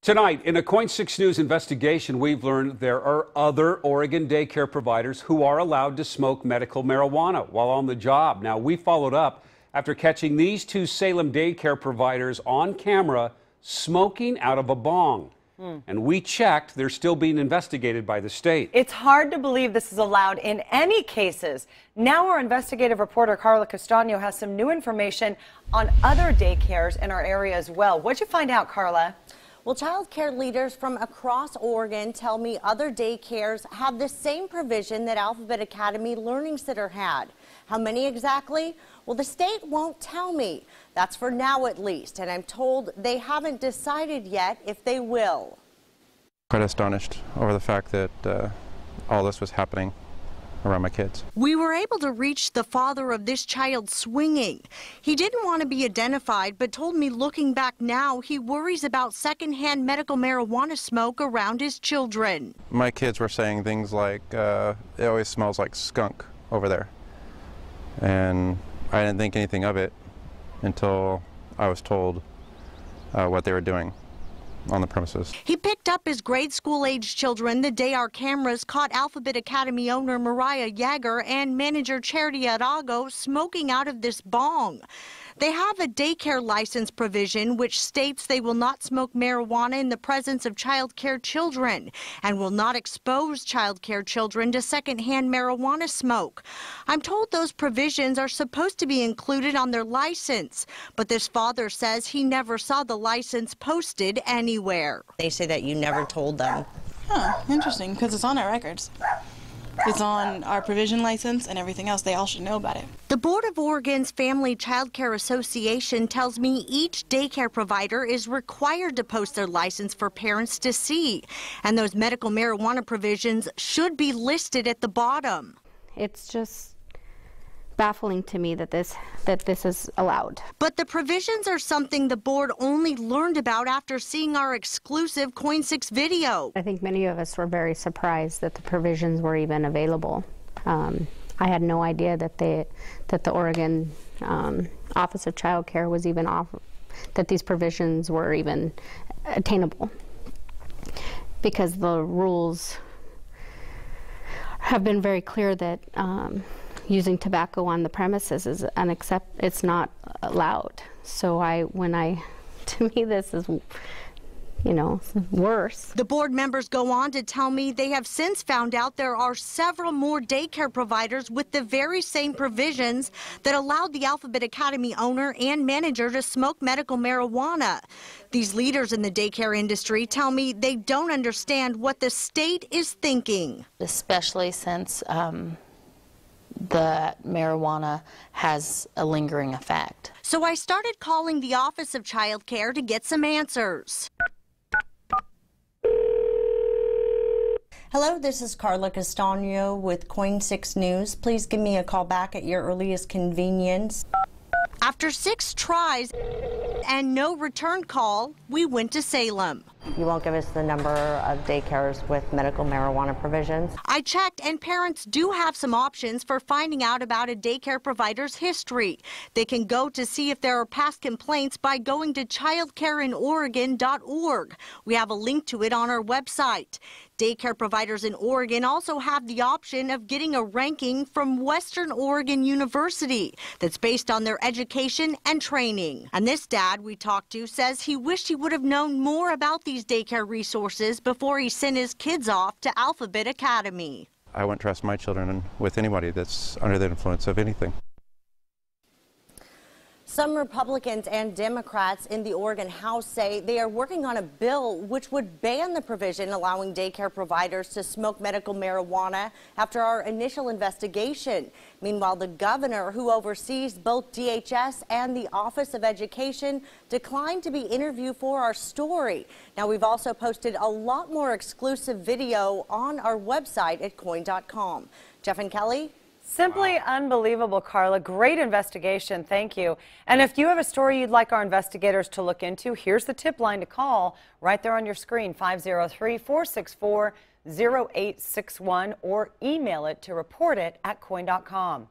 Tonight, in a KOIN 6 News investigation, we've learned there are other Oregon daycare providers who are allowed to smoke medical marijuana while on the job. Now, we followed up after catching these two Salem daycare providers on camera smoking out of a bong. And we checked, they're still being investigated by the state. It's hard to believe this is allowed in any cases. Now our investigative reporter Carla Castano has some new information on other daycares in our area as well. What'd you find out, Carla? Well, child care leaders from across Oregon tell me other daycares have the same provision that Alphabet Academy Learning Center had. How many exactly? Well, the state won't tell me. That's for now at least, and I'm told they haven't decided yet if they will. Quite astonished over the fact that all this was happening around my kids. We were able to reach the father of this child swinging. He didn't want to be identified, but told me looking back now, he worries about secondhand medical marijuana smoke around his children. My kids were saying things like, it always smells like skunk over there. And I didn't think anything of it until I was told what they were doing on the premises. He picked up his grade school age children the day our cameras caught Alphabet Academy owner Mariah Yeager and manager Charity Arago smoking out of this bong. They have a daycare license provision which states they will not smoke marijuana in the presence of child care children and will not expose child care children to secondhand marijuana smoke. I'm told those provisions are supposed to be included on their license, but this father says he never saw the license posted anywhere. They say that you never told them. Huh, interesting, because it's on our records. It's on our provision license and everything else. They all should know about it. The Board of Oregon's Family Child Care Association tells me each daycare provider is required to post their license for parents to see, and those medical marijuana provisions should be listed at the bottom. It's just baffling to me that this is allowed. But the provisions are something the board only learned about after seeing our exclusive KOIN 6 video. I think many of us were very surprised that the provisions were even available. I had no idea that the Oregon Office of Child Care was even that these provisions were even attainable, because the rules have been very clear that using tobacco on the premises is it's not allowed. So to me this is, worse. The board members go on to tell me they have since found out there are several more daycare providers with the very same provisions that allowed the Alphabet Academy owner and manager to smoke medical marijuana. These leaders in the daycare industry tell me they don't understand what the state is thinking. Especially since the marijuana has a lingering effect. So I started calling the Office of Child Care to get some answers. Hello, this is Carla Castano with KOIN 6 News. Please give me a call back at your earliest convenience. After 6 tries and no return call, we went to Salem. You won't give us the number of daycares with medical marijuana provisions? I checked, and parents do have some options for finding out about a daycare provider's history. They can go to see if there are past complaints by going to childcareinoregon.org. We have a link to it on our website. Daycare providers in Oregon also have the option of getting a ranking from Western Oregon University that's based on their education and training. And this dad we talked to says he wished he would have known more about these daycare resources before he sent his kids off to Alphabet Academy. I wouldn't trust my children with anybody that's under the influence of anything. Some Republicans and Democrats in the Oregon House say they are working on a bill which would ban the provision allowing daycare providers to smoke medical marijuana after our initial investigation. Meanwhile, the governor, who oversees both DHS and the Office of Education, declined to be interviewed for our story. Now, we've also posted a lot more exclusive video on our website at KOIN.com. Jeff and Kelly? Simply unbelievable, Carla. Great investigation. Thank you. And if you have a story you'd like our investigators to look into, here's the tip line to call right there on your screen, 503-464-0861, or email it to report it@KOIN.com.